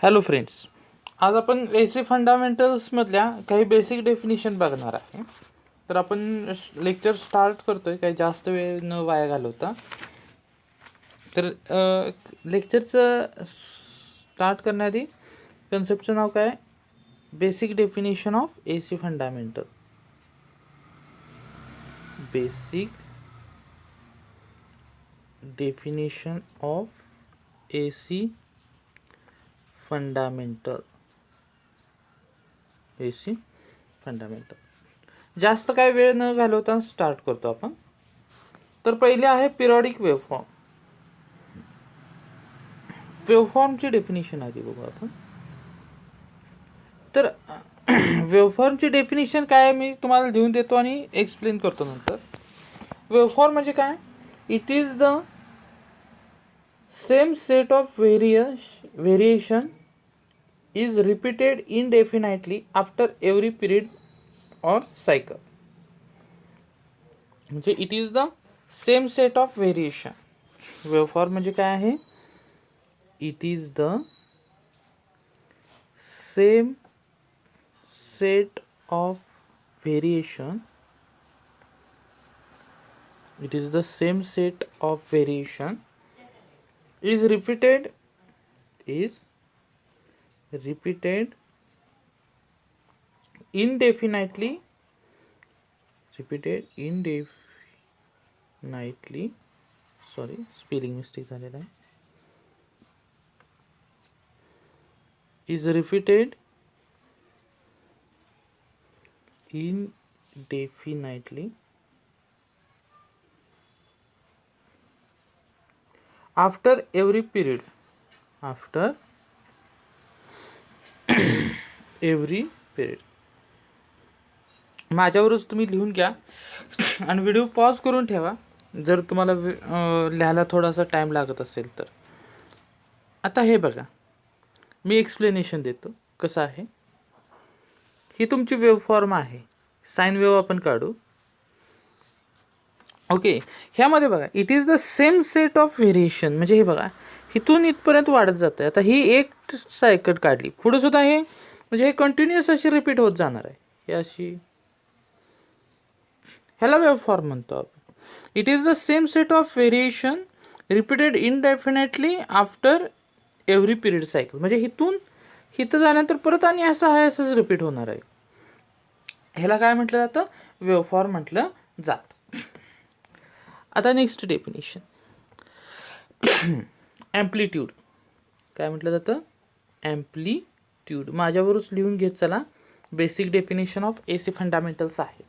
Hello friends, आज आपण AC फंडामेंटल्समधल्या काही बेसिक डेफिनिशन बघणार आहे. तर आपण लेक्चर स्टार्ट करतोय, काही जास्त वेळ न वाया घालवता. तर लेक्चरचं स्टार्ट करण्याआधी कन्सेप्टचं नाव काय? Basic definition of AC fundamental. Basic definition of AC fundamental. AC fundamental. जास्त काय वेळ न घालवता स्टार्ट करतो आपण. तर पहिले आहे पिरियडिक वेव्हफॉर्म. वेव्हफॉर्मची डेफिनेशन आधी बघू आपण. तर वेव्हफॉर्मची डेफिनेशन काय मी तुम्हाला लिहून देतो आणि एक्सप्लेन करतो नंतर. वेव्हफॉर्म म्हणजे काय? It is the same set of variation is repeated indefinitely after every period or cycle. म्हणजे it is the same set of variation. Waveform म्हणजे काय आहे? It is the same set of variation. It is the same set of variation is repeated indefinitely sorry, spelling mistake झालेला आहे. is repeated indefinitely after every period. माझ्यावरच तुम्ही लिहून घ्या आणि video pause करून ठेवा जर तुम्हाला लिहायला थोडासा टाइम लागत असेल तर. आता हे बघा, मी एक्सप्लेनेशन देतो कसं आहे. ही तुमची वेव्हफॉर्म आहे. साइन वेव्ह आपण काढू. ओके, ह्यामध्ये बघा it is the same set of variation. म्हणजे हे बघा इथून इथपर्यंत वाढत जातं. आता ही एक सायकल काढली, पुढे सुद्धा हे म्हणजे हे कंटिन्युअस अशी रिपीट होत जाणार आहे. हे अशी, ह्याला वेव्हफॉर्म म्हणतो आपण. It is the same set of variation repeated indefinitely after every period cycle. म्हणजे इथून इथं झाल्यानंतर परत आणि असं आहे असंच रिपीट होणार आहे. ह्याला काय म्हटलं जातं? वेव्हफॉर्म म्हटलं जातं. आता नेक्स्ट डेफिनेशन, ॲम्प्लिट्यूड. काय म्हटलं जातं? ॲम्प्लिट्यूड. माझ्यावरच लिहून घेत चला. Basic definition of AC fundamentals आहे.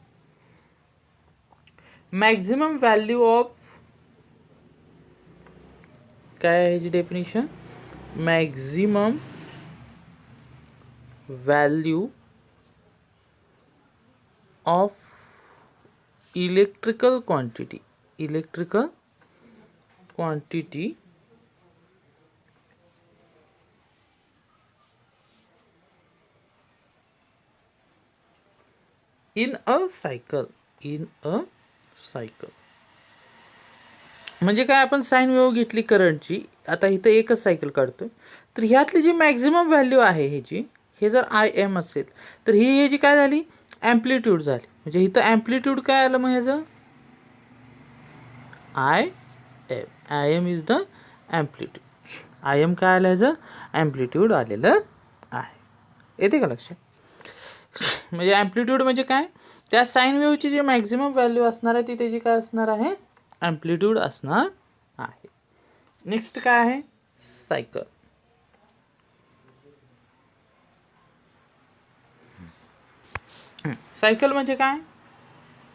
मॅक्झिमम व्हॅल्यू ऑफ, काय आहे ह्याची definition? Maximum value of electrical quantity in a cycle. म्हणजे काय, आपण साइन वेव्ह घेतली करंटची, आता इथं एकच सायकल काढतोय, तर ह्यातली जी मॅक्झिमम व्हॅल्यू आहे ह्याची, हे जर आय एम असेल तर ही ह्याची काय झाली? ॲम्प्लिट्यूड झाली. म्हणजे इथं ॲम्प्लिट्यूड काय आलं मग ह्याचं? I M is the amplitude. I M काय आलं ह्याचं? ॲम्प्लिट्यूड आलेलं आहे. येते का लक्षात? म्हणजे ॲम्प्लिट्यूड म्हणजे काय? त्या साइन वेव्हची जी मॅक्झिमम व्हॅल्यू असणार आहे ती त्याची काय असणार आहे? ॲम्प्लिट्यूड असणार आहे. नेक्स्ट काय आहे? सायकल. सायकल म्हणजे काय?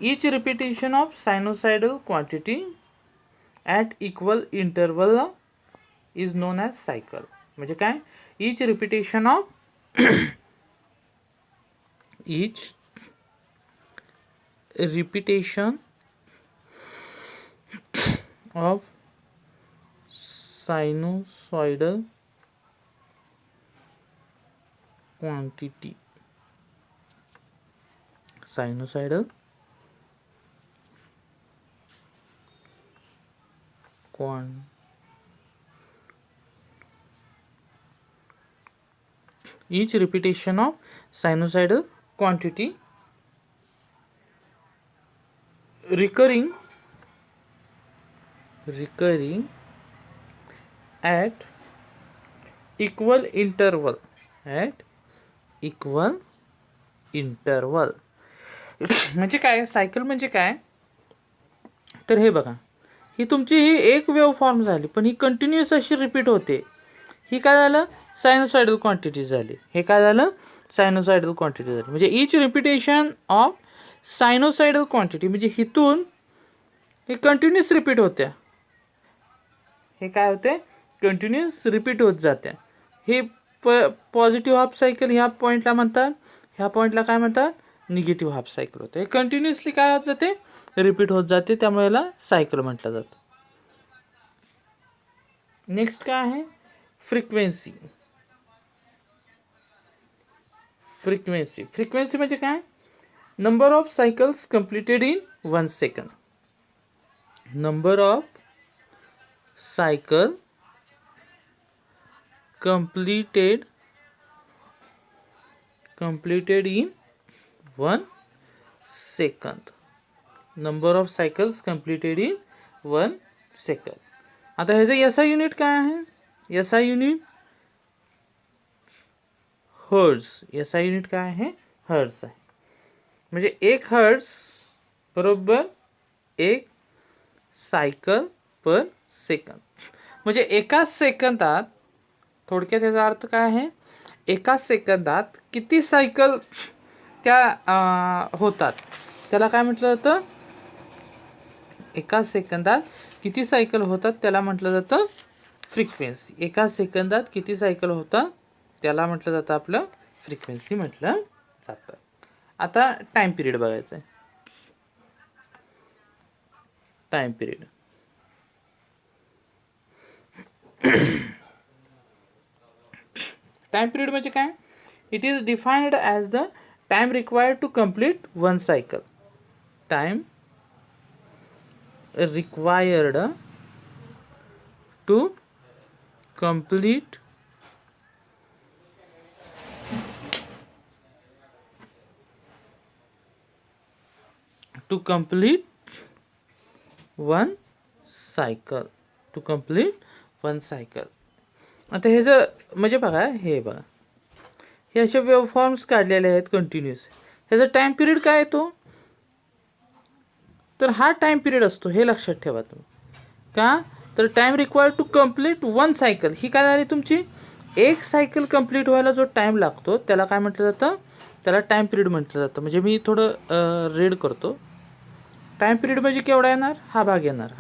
Each repetition of sinusoidal quantity at equal interval is known as cycle. म्हणजे काय? Each repetition of of sinusoidal quantity each repetition of sinusoidal quantity recurring at equal interval म्हणजे काय, सायकल म्हणजे काय, तर हे बघा, ही तुमची ही एक वेव्ह फॉर्म झाली, पण ही कंटिन्युअस अशी रिपीट होते. ही काय झालं, सायनोसायडल क्वांटिटी झाली. हे काय झालं, सायनोसायडल क्वांटिटी झाली. म्हणजे इच रिपिटेशन ऑफ सायनोसायडल क्वांटिटी, म्हणजे हिथून हे कंटिन्युअस रिपीट होत्या. हे काय होते, कंटिन्युअस रिपीट होत जात्या. हे पॉझिटिव्ह हाफ सायकल ह्या पॉईंटला म्हणतात, ह्या पॉईंटला काय म्हणतात, निगेटिव्ह हाफ सायकल होते. हे कंटिन्युअसली काय होत जाते, रिपीट होत जाते, त्यामुळे याला सायकल म्हटलं जातं. नेक्स्ट काय आहे, फ्रिक्वेन्सी. फ्रिक्वेन्सी म्हणजे काय, number of cycles completed in 1 second. Number of cycle completed in 1 second. Number of cycles completed in 1 second. आता ह्याचं एसआय युनिट काय आहे, SI unit hertz. SI unit काय आहे, हर्ट्ज आहे. म्हणजे 1 हर्ट्ज बरोबर 1 सायकल पर सेकंद. म्हणजे एका सेकंदात, थोडक्यात याचा अर्थ काय आहे, एका सेकंदात किती सायकल त्या होतात, त्याला काय म्हटलं जातं, एका सेकंदात किती सायकल होतात त्याला म्हटलं जातं फ्रिक्वेन्सी. एका सेकंदात किती सायकल होतात त्याला म्हटलं जातं आपलं फ्रिक्वेन्सी म्हटलं जातं. आता टाइम पिरियड बघायचं आहे. टाइम पिरियड, टाइम पिरियड म्हणजे काय, it is defined as the time required to complete 1 cycle. Time required to complete one cycle. आता हे जर म्हणजे बघा, हे बघा, हे असे वेव्ह फॉर्म्स काढलेले आहेत कंटिन्युअस. ह्याचा टाइम पिरियड काय येतो, तर हा टाइम पिरियड असतो, हे लक्षात ठेवा तुम्ही. का, तर time required to complete 1 cycle. ही काय झाली तुमची, एक सायकल कंप्लीट व्हायला जो टाइम लागतो त्याला काय म्हटलं जातं, त्याला टाइम पिरियड म्हटलं जातं. म्हणजे मी थोडं रेड करतो. टाइम पिरियड म्हणजे केवढा येणार, हा भाग येणार,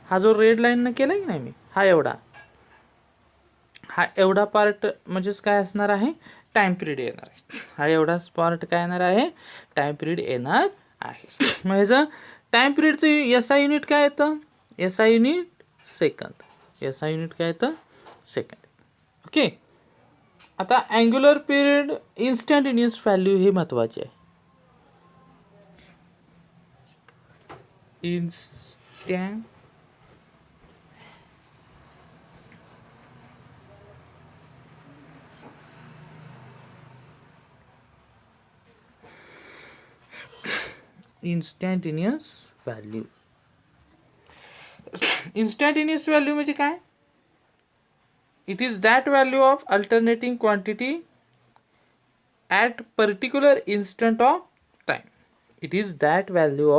हा जो रेड लाईननं केला की नाही मी, हा एवढा पार्ट म्हणजेच काय असणार आहे, टाइम पिरियड येणार आहे. हा एवढाच पार्ट काय येणार आहे, टाइम पिरियड येणार आहे. मग ह्याचं टाइम पिरियडचं एसआय युनिट काय येतं, SI unit second. SI unit काय येतं, सेकंद. ओके. आता अँग्युलर पिरियड इन्स्टंटेनियस व्हॅल्यू हे महत्त्वाचे आहे. Instantaneous value. इंस्टंटेनियस व्हॅल्यू म्हणजे काय, it is that value of alternating quantity at particular instant of time. It is that value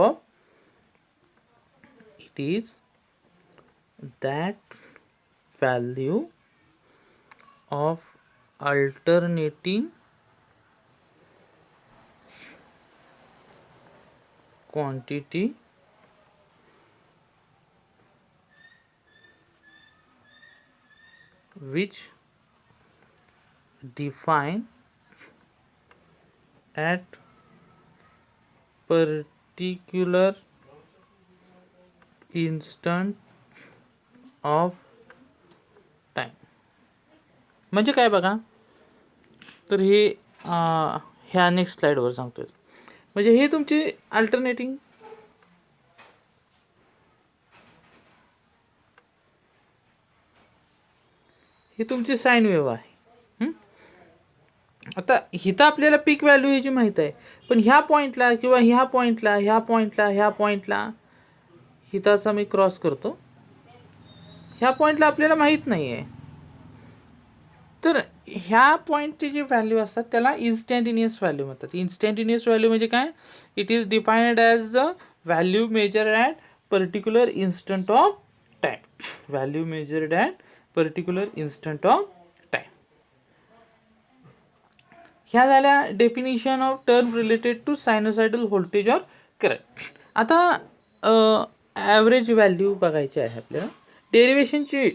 of alternating quantity which define at particular instant of time. म्हणजे काय बघा, तर हे ह्या नेक्स्ट स्लाइडवर सांगतोय. म्हणजे हे तुमची अल्टरनेटिंग, ही तुमची साइन वेव्ह आहे. आता इथं आपल्याला पीक व्हॅल्यू ह्याची माहीत आहे, पण ह्या पॉईंटला किंवा ह्या पॉईंटला हिताचा मी क्रॉस करतो, ह्या पॉईंटला आपल्याला माहीत नाही आहे. तर ह्या पॉईंटची जी व्हॅल्यू असतात त्याला इन्स्टंटेनियस व्हॅल्यू म्हणतात. इन्स्टंटेनियस व्हॅल्यू म्हणजे काय? It is defined as the value measure at particular instant of time. Value measured at particular instant of time. ह्या झाल्या definition of term related to sinusoidal voltage or current. आता average value बघायची आहे आपल्याला. डेरिवेशनची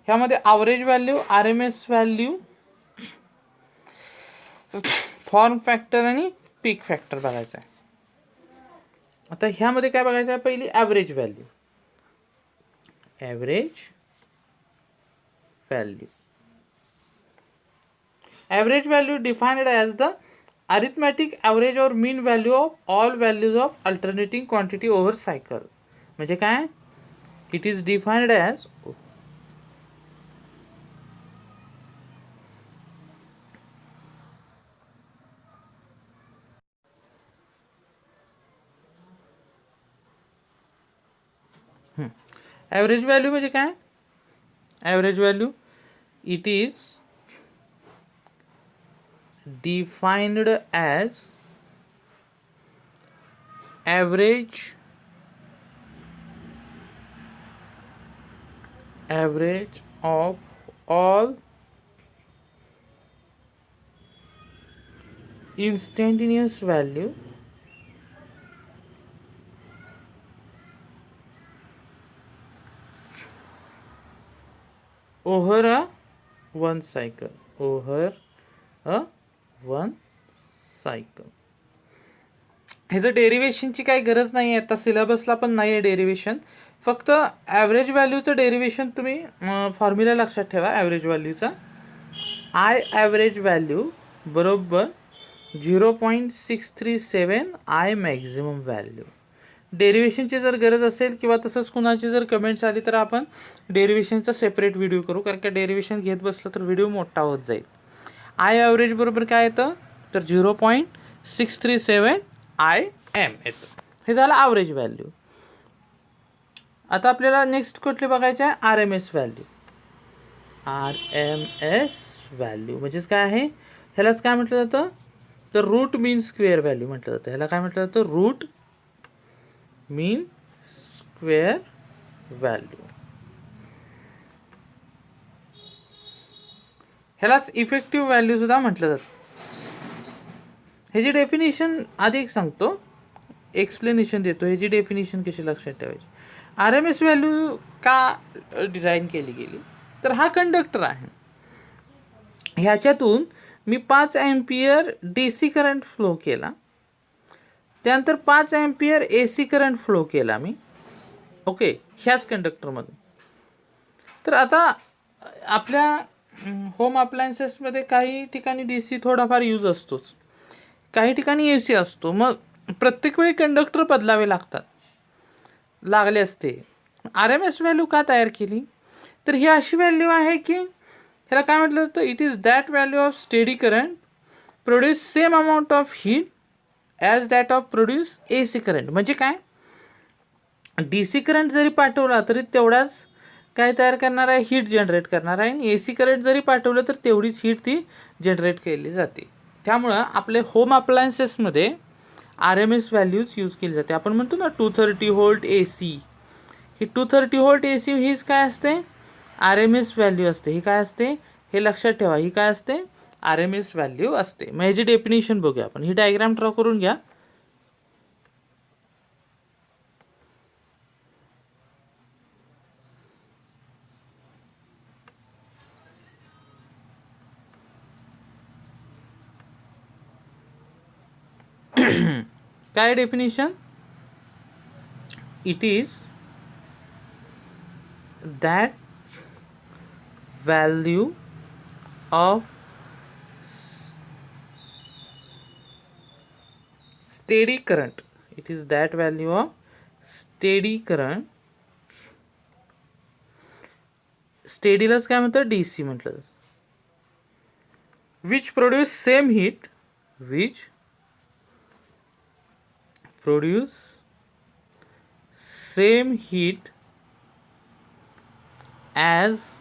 ह्यामध्ये average value, RMS value, form factor आणि peak factor बघायचा आहे. आता ह्यामध्ये काय बघायचं आहे? पहिली average value. Average value. Average value defined as the arithmetic average or mean value of all values of alternating quantity over cycle. म्हणजे काय? It is defined as average value म्हणजे काय? Average value it is defined as average of all instantaneous value over a one cycle. ह्याचं डेरिवेशनची काही गरज नाही आहे, आता सिलेबसला पण नाही आहे डेरिवेशन. फक्त ॲव्हरेज व्हॅल्यूचं डेरिवेशन तुम्ही फॉर्म्युला लक्षात ठेवा. ॲव्हरेज व्हॅल्यूचा आय ॲव्हरेज व्हॅल्यू बरोबर 0.637 आय मॅक्झिमम व्हॅल्यू. डेरिवेशनची जर गरज असेल किंवा तसंच कुणाची जर कमेंट्स आली तर आपण डेरिवेशनचा सेपरेट व्हिडिओ करू, कारण का डेरिवेशन घेत बसलं तर व्हिडिओ मोठा होत जाईल. आय ॲव्हरेज बरोबर काय येतं? तर 0.637 आय एम येतं. हे झालं ॲव्हरेज व्हॅल्यू. आता आपल्याला नेक्स्ट कुठले बघायचे आहे? RMS value. RMS व्हॅल्यू म्हणजेच काय आहे? ह्यालाच काय म्हटलं जातं? तर रूट मीन स्क्वेअर व्हॅल्यू म्हटलं जातं. ह्याला काय म्हटलं जातं? रूट मीन स्क्वेअर व्हॅल्यू. ह्यालाच इफेक्टिव्ह व्हॅल्यू सुद्धा म्हटलं जातं. ह्याची डेफिनेशन आधी एक सांगतो, एक्सप्लेनेशन देतो. ह्याची डेफिनेशन कशी लक्षात ठेवायची? RMS व्हॅल्यू का डिझाईन केली गेली? तर हा कंडक्टर आहे, ह्याच्यातून मी 5 अँपिअर DC करंट फ्लो केला, त्यानंतर 5 अँपिअर AC करंट फ्लो केला मी, ओके, ह्याच कंडक्टरमधून. तर आता आपल्या होम अप्लायन्सेसमध्ये काही ठिकाणी DC थोडाफार यूज असतोच, काही ठिकाणी AC असतो. मग प्रत्येक वेळी कंडक्टर बदलावे लागले असते. RMS व्हॅल्यू का तयार केली? तर ही अशी व्हॅल्यू आहे की ह्याला काय म्हटलं जातं? It is that value of steady current produce same amount of heat as that of produce AC current. म्हणजे काय? DC करंट जरी पाठवला तरी तेवढाच काय तयार करणार आहे? हीट जनरेट करणार आहे. आणि AC करंट जरी पाठवलं तर तेवढीच हीट ती जनरेट केली जाते. त्यामुळं आपले होम अप्लायन्सेसमध्ये RMS व्हॅल्यूज यूज केली जाते. आपण म्हणतो ना 230 व्होल्ट AC. ही 230 व्होल्ट AC हीच काय असते? RMS व्हॅल्यू असते. ही काय असते? हे लक्षात ठेवा. ही काय असते? RMS व्हॅल्यू असते. मग ह्याची डेफिनेशन बघूया आपण. ही डायग्राम ड्रॉ करून घ्या. काय definition? It is that value of steady current. It is that value of steady current स्टेडीलाच काय म्हणतात, DC म्हटलं. Which produce same heat, which produce same heat as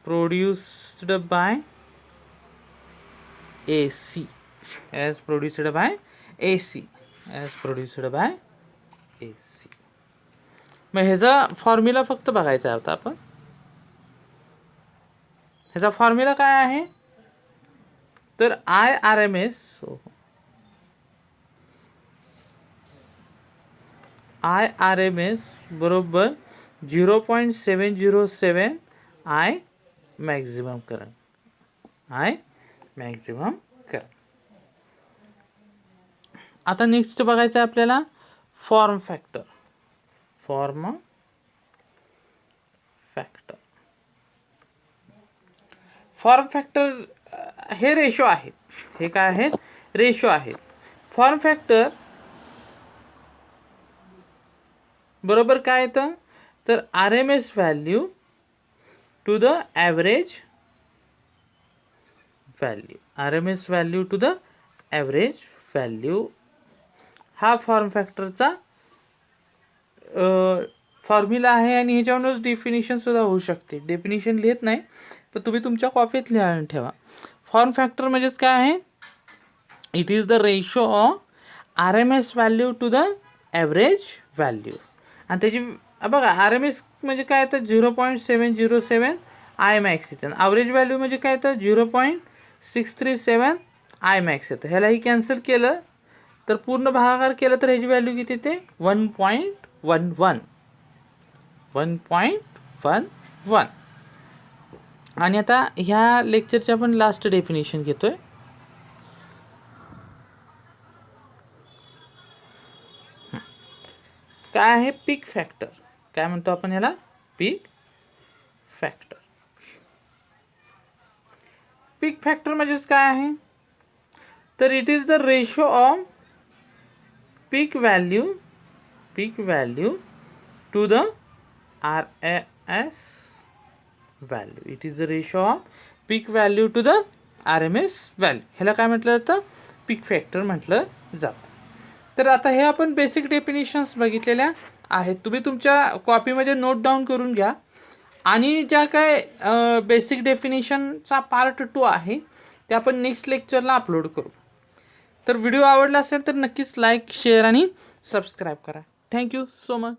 produced by AC, as produced by AC, as produced by AC. मग ह्याचा formula फक्त बघायचा होता आपण. ह्याचा फॉर्म्युला काय आहे, तर IRMS बरोबर 0.707 I maximum current, I maximum current. आता नेक्स्ट बघायचं आहे आपल्याला form factor. Form factor, form factor हे रेशो आहेत. हे काय आहेत, रेशो आहेत. फॉर्म फॅक्टर बरोबर काय येतं, तर RMS value to the average value, RMS value to the average value हा फॉर्म फॅक्टरचा फॉर्म्युला आहे. आणि ह्याच्यावरूनच डेफिनेशनसुद्धा होऊ शकते. डेफिनेशन लिहित नाही, पण तुम्ही तुमच्या कॉपीत लिहायला ठेवा. फॉर्म फॅक्टर म्हणजेच काय आहे, it is the ratio of RMS value to the average value. आणि त्याची बघा RMS म्हणजे काय तर 0.707 I मॅक्स येतं. ॲव्हरेज व्हॅल्यू म्हणजे काय तर 0.637 I मॅक्स येतं. ह्यालाही कॅन्सल केलं तर पूर्ण भागाकार केलं तर ह्याची व्हॅल्यू किती येते, 1.11. आणि आता ह्या लेक्चरचे आपण लास्ट डेफिनेशन घेतोय. काय आहे, पीक फॅक्टर. काय म्हणतो आपण ह्याला, पीक फॅक्टर. पीक फॅक्टर म्हणजेच काय आहे, तर it is the ratio of peak value to the RMS value. It is the ratio of peak value to the RMS value. ह्याला काय म्हटलं जातं, पीक फॅक्टर म्हटलं जातं. तर आता हे आपण बेसिक डेफिनेशन्स बघितलेल्या आहेत. तुम्ही तुमच्या कॉपीमध्ये नोट डाऊन करून घ्या. आणि ज्या काय बेसिक डेफिनेशनचा पार्ट 2 आहे ते आपण नेक्स्ट लेक्चरला अपलोड करू. तर व्हिडिओ आवडला असेल तर नक्कीच लाईक, शेअर आणि सबस्क्राईब करा. Thank you so much.